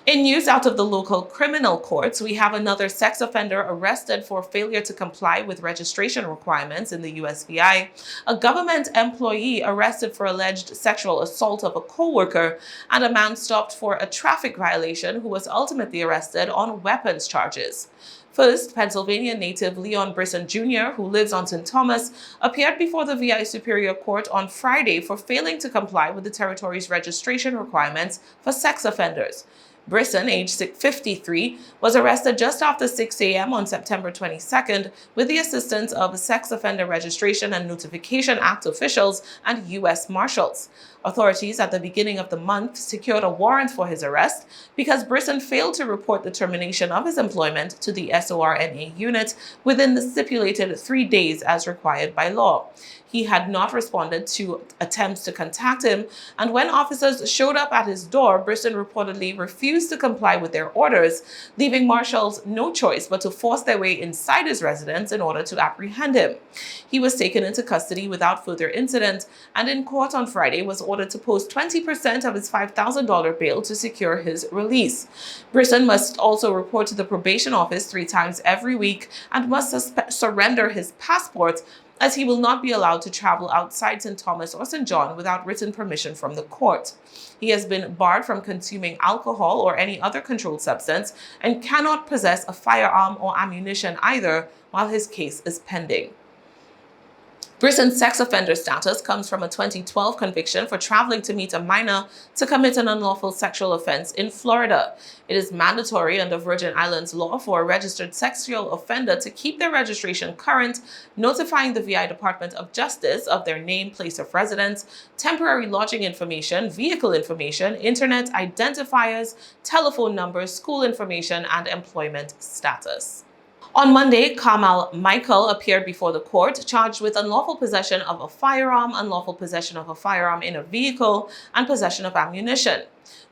In news out of the local criminal courts, we have another sex offender arrested for failure to comply with registration requirements in the U.S.V.I. A government employee arrested for alleged sexual assault of a co-worker, and a man stopped for a traffic violation who was ultimately arrested on weapons charges. First, Pennsylvania native Leon Brisson Jr., who lives on St. Thomas, appeared before the VI Superior Court on Friday for failing to comply with the territory's registration requirements for sex offenders. Brisson, aged 53, was arrested just after 6 a.m. on September 22nd with the assistance of Sex Offender Registration and Notification Act officials and U.S. Marshals. Authorities at the beginning of the month secured a warrant for his arrest because Brisson failed to report the termination of his employment to the SORNA unit within the stipulated 3 days as required by law. He had not responded to attempts to contact him, and when officers showed up at his door, Brisson reportedly refused to comply with their orders, leaving marshals no choice but to force their way inside his residence in order to apprehend him. He was taken into custody without further incident, and in court on Friday was ordered to post 20% of his $5,000 bail to secure his release. Brisson must also report to the probation office 3 times every week and must surrender his passport, as he will not be allowed to travel outside St. Thomas or St. John without written permission from the court. He has been barred from consuming alcohol or any other controlled substance and cannot possess a firearm or ammunition either while his case is pending. Brisson's sex offender status comes from a 2012 conviction for traveling to meet a minor to commit an unlawful sexual offense in Florida. It is mandatory under Virgin Islands law for a registered sexual offender to keep their registration current, notifying the VI Department of Justice of their name, place of residence, temporary lodging information, vehicle information, internet identifiers, telephone numbers, school information, and employment status. On Monday, Kamal Michael appeared before the court charged with unlawful possession of a firearm, unlawful possession of a firearm in a vehicle, and possession of ammunition.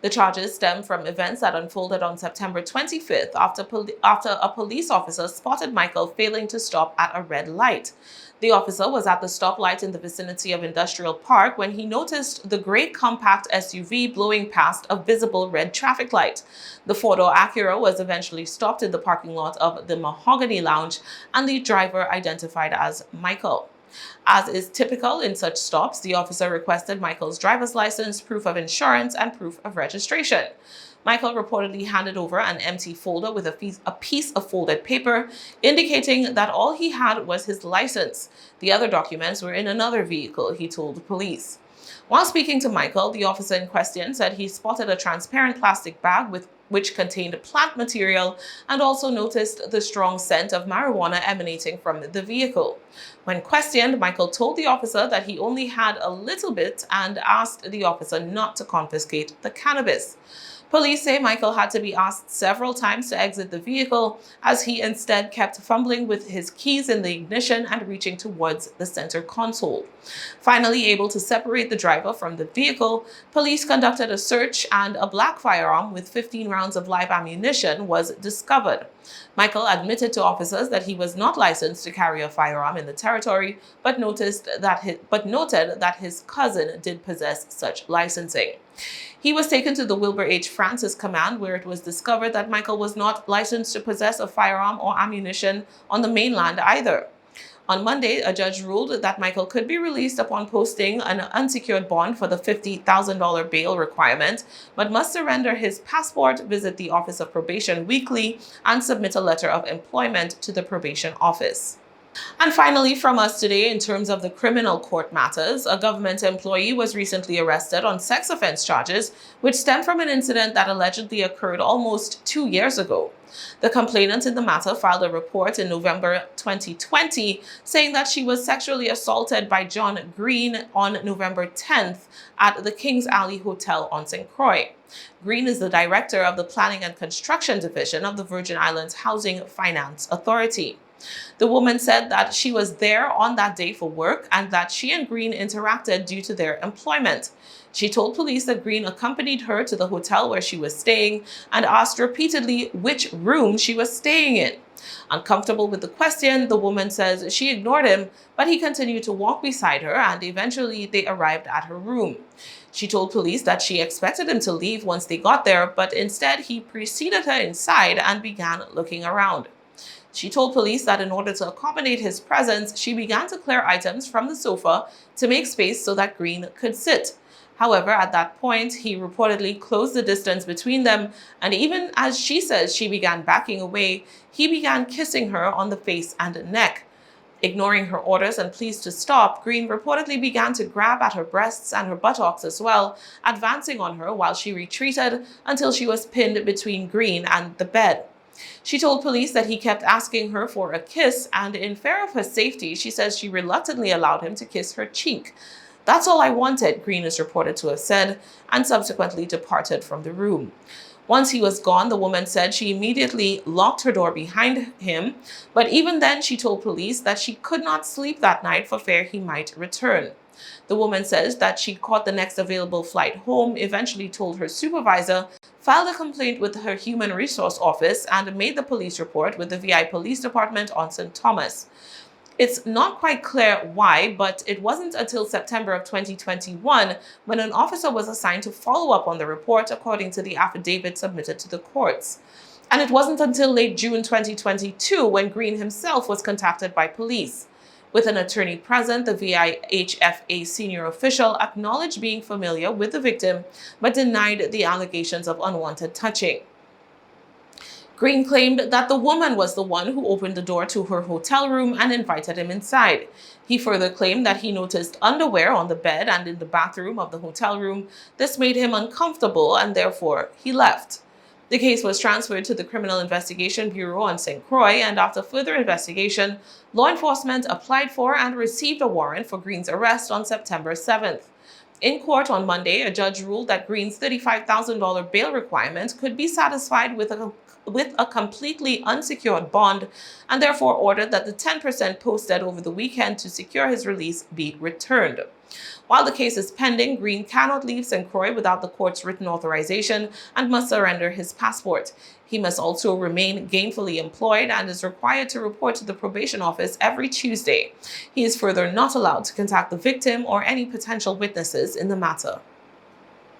The charges stem from events that unfolded on September 25th after a police officer spotted Michael failing to stop at a red light. The officer was at the stoplight in the vicinity of Industrial Park when he noticed the gray compact SUV blowing past a visible red traffic light. The 4-door Acura was eventually stopped in the parking lot of the Mahogany Lounge, and the driver identified as Michael. As is typical in such stops, the officer requested Michael's driver's license, proof of insurance, and proof of registration. Michael reportedly handed over an empty folder with a piece of folded paper, indicating that all he had was his license. The other documents were in another vehicle, he told police. While speaking to Michael, the officer in question said he spotted a transparent plastic bag which contained plant material, and also noticed the strong scent of marijuana emanating from the vehicle. When questioned, Michael told the officer that he only had a little bit and asked the officer not to confiscate the cannabis. Police say Michael had to be asked several times to exit the vehicle, as he instead kept fumbling with his keys in the ignition and reaching towards the center console. Finally able to separate the driver from the vehicle, police conducted a search, and a black firearm with 15 rounds of live ammunition was discovered. Michael admitted to officers that he was not licensed to carry a firearm in the territory, but noted that his cousin did possess such licensing. He was taken to the Wilbur H. Francis Command, where it was discovered that Michael was not licensed to possess a firearm or ammunition on the mainland either. On Monday, a judge ruled that Michael could be released upon posting an unsecured bond for the $50,000 bail requirement, but must surrender his passport, visit the Office of Probation weekly, and submit a letter of employment to the probation office. And finally, from us today, in terms of the criminal court matters, a government employee was recently arrested on sex offense charges, which stem from an incident that allegedly occurred almost 2 years ago. The complainant in the matter filed a report in November 2020 saying that she was sexually assaulted by John Green on November 10th at the Kings Alley Hotel on St. Croix. Green is the director of the Planning and Construction Division of the Virgin Islands Housing Finance Authority. The woman said that she was there on that day for work and that she and Green interacted due to their employment. She told police that Green accompanied her to the hotel where she was staying and asked repeatedly which room she was staying in. Uncomfortable with the question, the woman says she ignored him, but he continued to walk beside her, and eventually they arrived at her room. She told police that she expected him to leave once they got there, but instead he preceded her inside and began looking around. She told police that in order to accommodate his presence, she began to clear items from the sofa to make space so that Green could sit. However, at that point, he reportedly closed the distance between them, and even as she says she began backing away, he began kissing her on the face and neck. Ignoring her orders and pleas to stop, Green reportedly began to grab at her breasts and her buttocks as well, advancing on her while she retreated until she was pinned between Green and the bed. She told police that he kept asking her for a kiss, and in fear of her safety, she says she reluctantly allowed him to kiss her cheek. "That's all I wanted," Green is reported to have said, and subsequently departed from the room. Once he was gone, the woman said she immediately locked her door behind him, but even then she told police that she could not sleep that night for fear he might return. The woman says that she caught the next available flight home, eventually told her supervisor, filed a complaint with her human resource office, and made the police report with the VI Police Department on St. Thomas. It's not quite clear why, but it wasn't until September of 2021 when an officer was assigned to follow up on the report, according to the affidavit submitted to the courts. And it wasn't until late June 2022 when Green himself was contacted by police. With an attorney present, the VIFHA senior official acknowledged being familiar with the victim, but denied the allegations of unwanted touching. Green claimed that the woman was the one who opened the door to her hotel room and invited him inside. He further claimed that he noticed underwear on the bed and in the bathroom of the hotel room. This made him uncomfortable and therefore he left. The case was transferred to the Criminal Investigation Bureau on St. Croix, and after further investigation, law enforcement applied for and received a warrant for Green's arrest on September 7th. In court on Monday, a judge ruled that Green's $35,000 bail requirement could be satisfied with a completely unsecured bond, and therefore ordered that the 10% posted over the weekend to secure his release be returned. While the case is pending, Green cannot leave St. Croix without the court's written authorization and must surrender his passport. He must also remain gainfully employed and is required to report to the probation office every Tuesday. He is further not allowed to contact the victim or any potential witnesses in the matter.